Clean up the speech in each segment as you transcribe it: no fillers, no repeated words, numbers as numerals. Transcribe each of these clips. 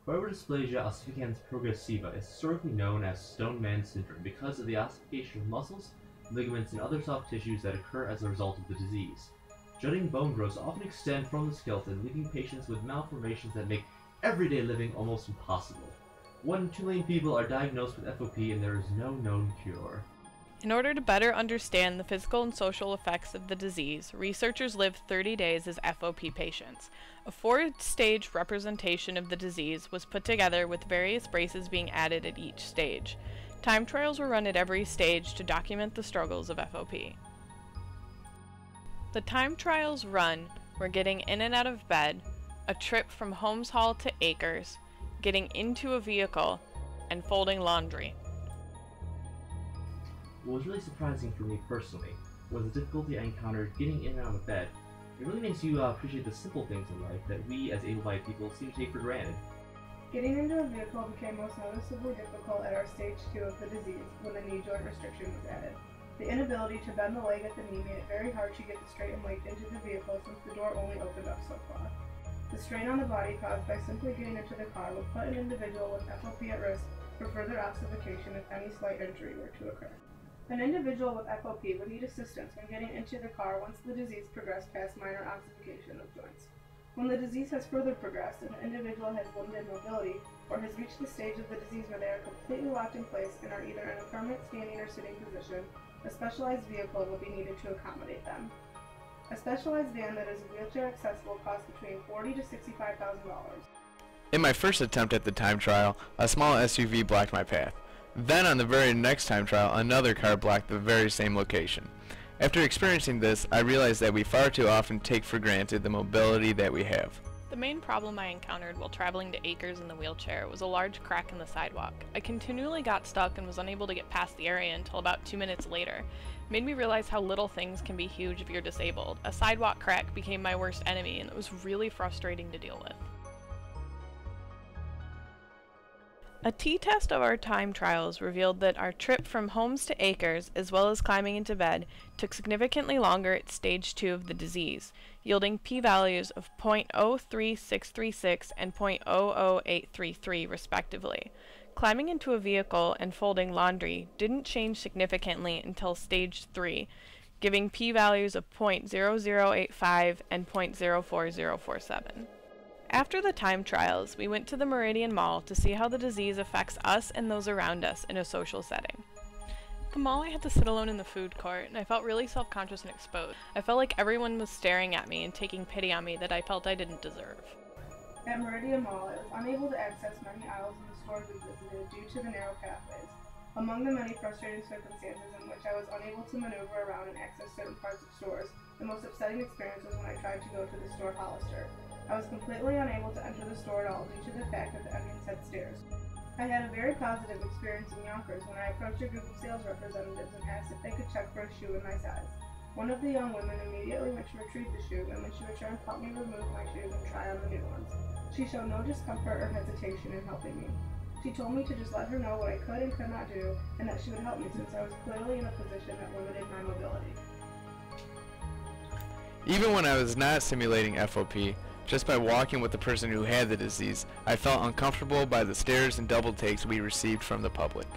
Bone-Fibrodysplasia ossificans progressiva is historically known as stone man syndrome because of the ossification of muscles, ligaments, and other soft tissues that occur as a result of the disease. Jutting bone growths often extend from the skeleton, leaving patients with malformations that make everyday living almost impossible. 1 in 2 million people are diagnosed with FOP, and there is no known cure. In order to better understand the physical and social effects of the disease, researchers lived 30 days as FOP patients. A 4-stage representation of the disease was put together with various braces being added at each stage. Time trials were run at every stage to document the struggles of FOP. The time trials run were getting in and out of bed, a trip from Holmes Hall to Acres, getting into a vehicle, and folding laundry. What was really surprising for me personally was the difficulty I encountered getting in and out of bed. It really makes you appreciate the simple things in life that we as able-bodied people seem to take for granted. Getting into a vehicle became most noticeably difficult at our stage 2 of the disease when the knee joint restriction was added. The inability to bend the leg at the knee made it very hard to get the straightened leg into the vehicle since the door only opened up so far. The strain on the body caused by simply getting into the car would put an individual with FOP at risk for further ossification if any slight injury were to occur. An individual with FOP would need assistance when getting into the car once the disease progressed past minor ossification of joints. When the disease has further progressed and the individual has limited mobility or has reached the stage of the disease where they are completely locked in place and are either in a permanent standing or sitting position, a specialized vehicle will be needed to accommodate them. A specialized van that is wheelchair accessible costs between $40,000 to $65,000. In my first attempt at the time trial, a small SUV blocked my path. Then on the very next time trial, another car blocked the very same location. After experiencing this, I realized that we far too often take for granted the mobility that we have. The main problem I encountered while traveling to Acres in the wheelchair was a large crack in the sidewalk. I continually got stuck and was unable to get past the area until about 2 minutes later. It made me realize how little things can be huge if you're disabled. A sidewalk crack became my worst enemy, and it was really frustrating to deal with. A t-test of our time trials revealed that our trip from Holmes to Acres, as well as climbing into bed, took significantly longer at stage 2 of the disease, yielding p-values of 0.03636 and 0.00833 respectively. Climbing into a vehicle and folding laundry didn't change significantly until stage 3, giving p-values of 0.0085 and 0.04047. After the time trials, we went to the Meridian Mall to see how the disease affects us and those around us in a social setting. At the mall, I had to sit alone in the food court, and I felt really self-conscious and exposed. I felt like everyone was staring at me and taking pity on me that I felt I didn't deserve. At Meridian Mall, I was unable to access many aisles in the stores we visited due to the narrow pathways. Among the many frustrating circumstances in which I was unable to maneuver around and access certain parts of stores, the most upsetting experience was when I tried to go to the store Hollister. I was completely unable to enter the store at all due to the fact that the entrance had stairs. I had a very positive experience in Yonkers when I approached a group of sales representatives and asked if they could check for a shoe in my size. One of the young women immediately went to retrieve the shoe, and when she returned, helped me remove my shoes and try on the new ones. She showed no discomfort or hesitation in helping me. She told me to just let her know what I could and could not do, and that she would help me since I was clearly in a position that limited my mobility. Even when I was not simulating FOP, just by walking with the person who had the disease, I felt uncomfortable by the stares and double takes we received from the public.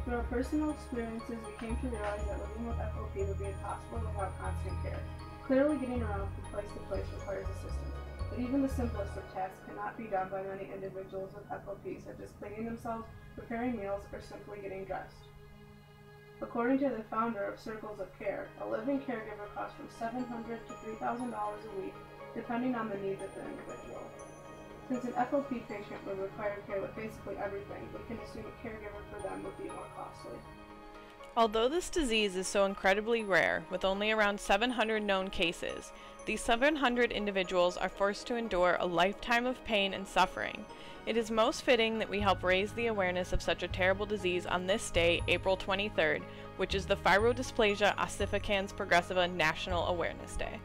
Through our personal experiences, we came to realize that living with FOP would be impossible without constant care. Clearly, getting around from place to place requires assistance, but even the simplest of tasks cannot be done by many individuals with FOP, such as cleaning themselves, preparing meals, or simply getting dressed. According to the founder of Circles of Care, a living caregiver costs from $700 to $3,000 a week, depending on the needs of the individual. Since an FOP patient would require care with basically everything, we can assume a caregiver for them would be more costly. Although this disease is so incredibly rare, with only around 700 known cases, these 700 individuals are forced to endure a lifetime of pain and suffering. It is most fitting that we help raise the awareness of such a terrible disease on this day, April 23rd, which is the Fibrodysplasia Ossificans Progressiva National Awareness Day.